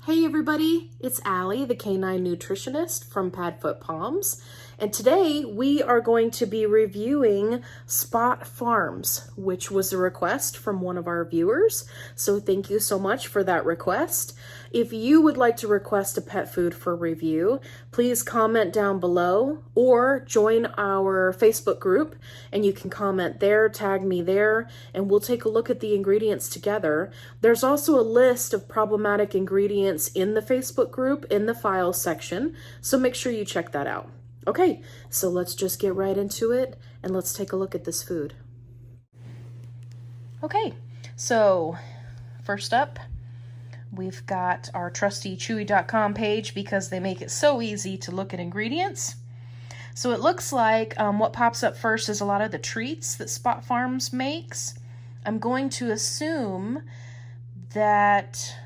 Hey everybody, it's Allie, the Canine Nutritionist from Padfoot Palms, and today we are going to be reviewing Spot Farms, which was a request from one of our viewers, so thank you so much for that request. If you would like to request a pet food for review, please comment down below or join our Facebook group, and you can comment there, tag me there, and we'll take a look at the ingredients together. There's also a list of problematic ingredients in the Facebook group in the files section, so make sure you check that out. Okay, so let's just get right into it and let's take a look at this food. Okay, so first up, we've got our trusty Chewy.com page because they make it so easy to look at ingredients. So it looks like what pops up first is a lot of the treats that Spot Farms makes. I'm going to assume that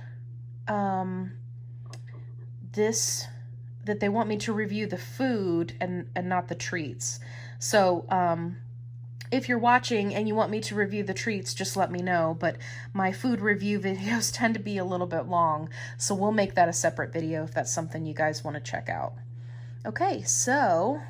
that they want me to review the food and not the treats. So if you're watching and you want me to review the treats, just let me know. But my food review videos tend to be a little bit long, so we'll make that a separate video if that's something you guys want to check out. Okay, so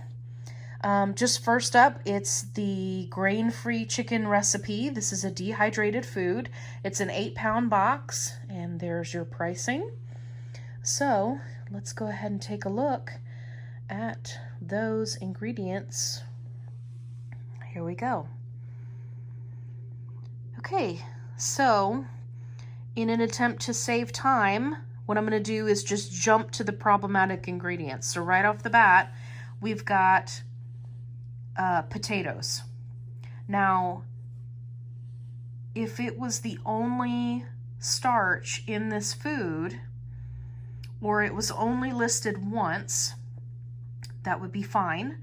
just first up, it's the grain-free chicken recipe. This is a dehydrated food. It's an 8-pound box, and there's your pricing. So let's go ahead and take a look at those ingredients. Here we go. Okay, so in an attempt to save time, what I'm going to do is just jump to the problematic ingredients. So right off the bat, we've got potatoes. Now, if it was the only starch in this food, or it was only listed once, that would be fine.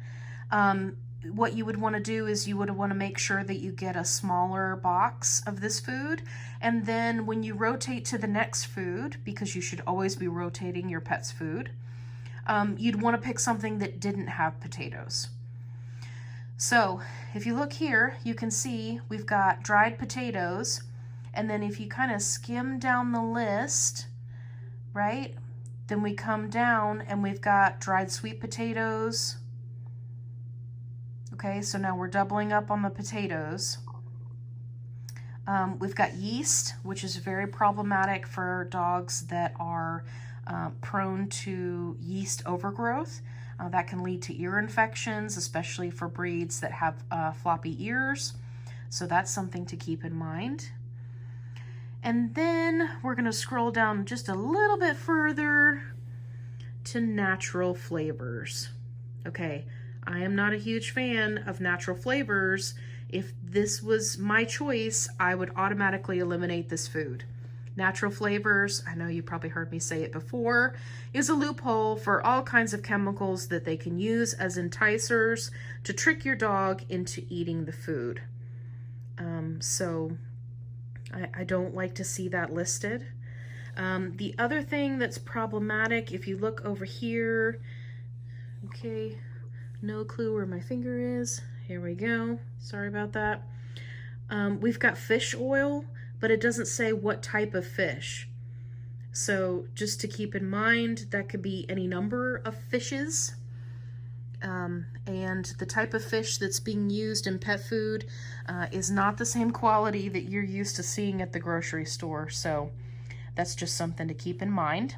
What you would want to do is you would want to make sure that you get a smaller box of this food, and then when you rotate to the next food, because you should always be rotating your pet's food, you'd want to pick something that didn't have potatoes. So if you look here, you can see we've got dried potatoes, and then if you kind of skim down the list, right, then we come down and we've got dried sweet potatoes. Okay, so now we're doubling up on the potatoes. We've got yeast, which is very problematic for dogs that are prone to yeast overgrowth. That can lead to ear infections, especially for breeds that have floppy ears. So that's something to keep in mind. And then we're going to scroll down just a little bit further to natural flavors. Okay, I am not a huge fan of natural flavors. If this was my choice, I would automatically eliminate this food. Natural flavors, I know you probably heard me say it before, is a loophole for all kinds of chemicals that they can use as enticers to trick your dog into eating the food. So I don't like to see that listed. The other thing that's problematic, if you look over here, okay, no clue where my finger is. Here we go. Sorry about that. We've got fish oil, but it doesn't say what type of fish. So just to keep in mind, that could be any number of fishes. And the type of fish that's being used in pet food is not the same quality that you're used to seeing at the grocery store. So that's just something to keep in mind.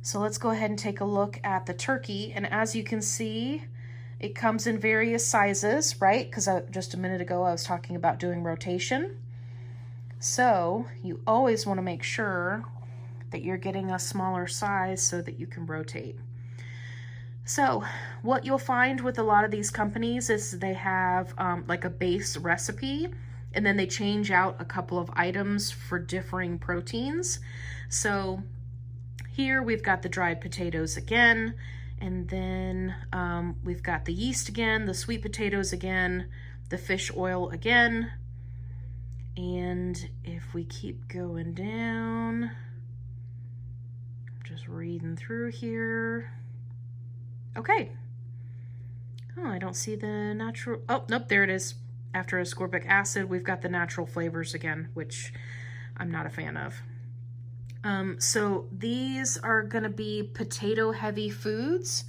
So let's go ahead and take a look at the turkey. And as you can see, it comes in various sizes, right? Because just a minute ago I was talking about doing rotation. So you always want to make sure that you're getting a smaller size so that you can rotate. So what you'll find with a lot of these companies is they have like a base recipe, and then they change out a couple of items for differing proteins. So here we've got the dried potatoes again, and then we've got the yeast again, the sweet potatoes again, the fish oil again. And if we keep going down, I'm just reading through here. Okay. Oh, I don't see the natural, oh, nope, there it is. After ascorbic acid, we've got the natural flavors again, which I'm not a fan of. So these are going to be potato heavy foods.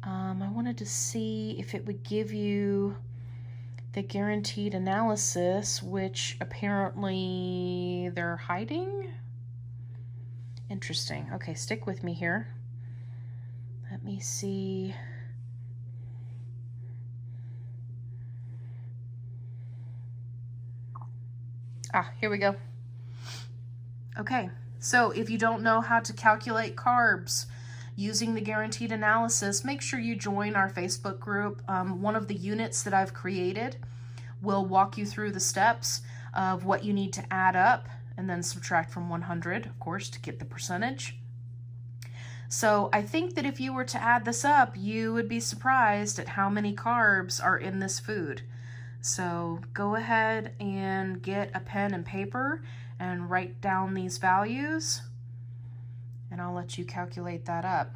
I wanted to see if it would give you the guaranteed analysis, which apparently they're hiding. Interesting. Okay, stick with me here. Let me see. Here we go. Okay, so if you don't know how to calculate carbs using the guaranteed analysis, make sure you join our Facebook group. One of the units that I've created will walk you through the steps of what you need to add up and then subtract from 100, of course, to get the percentage. So I think that if you were to add this up, you would be surprised at how many carbs are in this food. So go ahead and get a pen and paper and write down these values, and I'll let you calculate that up.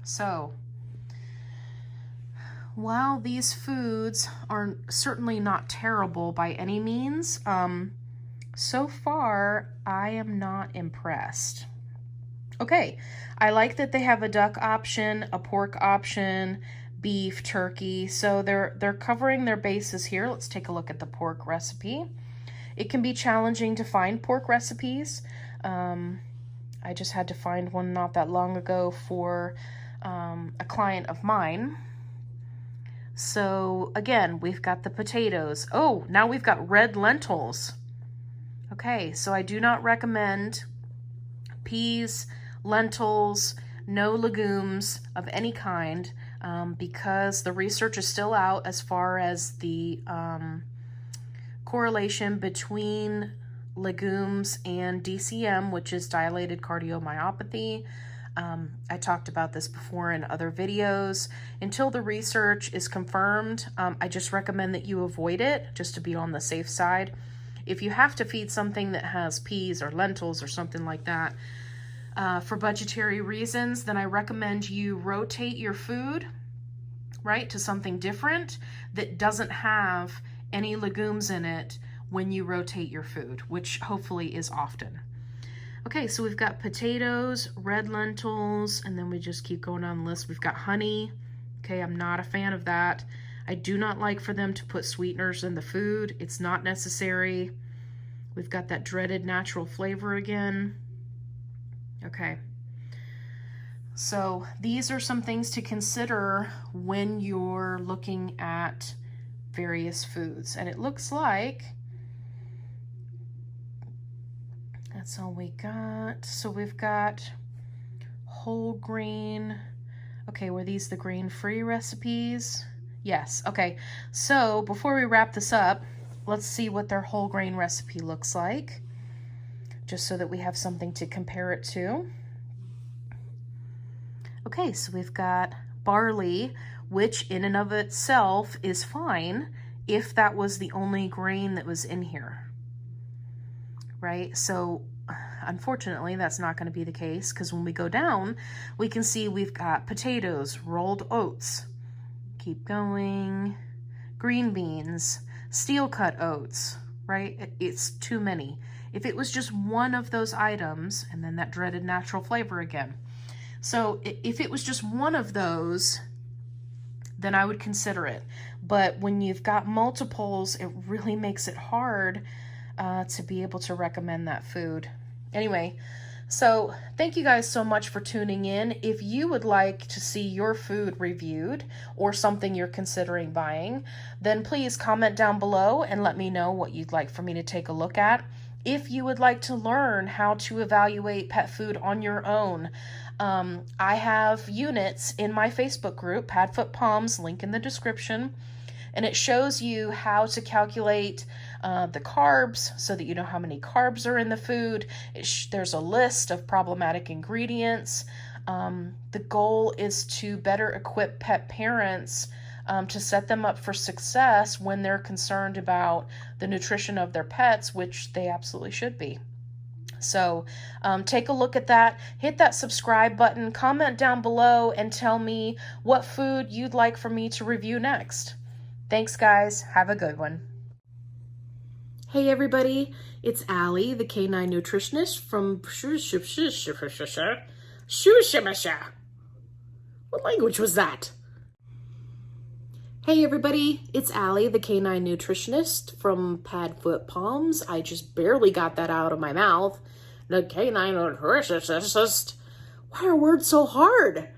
So while these foods are certainly not terrible by any means, so far I am not impressed. Okay, I like that they have a duck option, a pork option, beef, turkey, so they're covering their bases here. Let's take a look at the pork recipe. It can be challenging to find pork recipes. I just had to find one not that long ago for a client of mine. So again, we've got the potatoes. Oh, now we've got red lentils. Okay, so I do not recommend peas, lentils, no legumes of any kind, because the research is still out as far as the correlation between legumes and DCM, which is dilated cardiomyopathy. I talked about this before in other videos. Until the research is confirmed, I just recommend that you avoid it, just to be on the safe side. If you have to feed something that has peas or lentils or something like that, for budgetary reasons, then I recommend you rotate your food, right, to something different that doesn't have any legumes in it when you rotate your food, which hopefully is often. Okay, so we've got potatoes, red lentils, and then we just keep going on the list. We've got honey. Okay, I'm not a fan of that. I do not like for them to put sweeteners in the food. It's not necessary. We've got that dreaded natural flavor again. Okay, so these are some things to consider when you're looking at various foods. And it looks like that's all we got. So we've got whole grain. Okay, were these the grain-free recipes? Yes, okay. So before we wrap this up, let's see what their whole grain recipe looks like, just so that we have something to compare it to. Okay, so we've got barley, which in and of itself is fine if that was the only grain that was in here, right? So unfortunately, that's not going to be the case, because when we go down, we can see we've got potatoes, rolled oats, keep going, green beans, steel cut oats, right? It's too many. If it was just one of those items, and then that dreaded natural flavor again. So if it was just one of those, then I would consider it. But when you've got multiples, it really makes it hard to be able to recommend that food. Anyway, so thank you guys so much for tuning in. If you would like to see your food reviewed or something you're considering buying, then please comment down below and let me know what you'd like for me to take a look at. If you would like to learn how to evaluate pet food on your own, I have units in my Facebook group, Padfoot Palms, link in the description, and it shows you how to calculate the carbs so that you know how many carbs are in the food. There's a list of problematic ingredients. The goal is to better equip pet parents to set them up for success when they're concerned about the nutrition of their pets, which they absolutely should be. So take a look at that, hit that subscribe button, comment down below, and tell me what food you'd like for me to review next. Thanks, guys. Have a good one. Hey everybody, it's Allie, the Canine Nutritionist from What language was that? Hey everybody, it's Allie, the Canine Nutritionist from Padfoot Palms. I just barely got that out of my mouth. The Canine Nutritionist. Why are words so hard?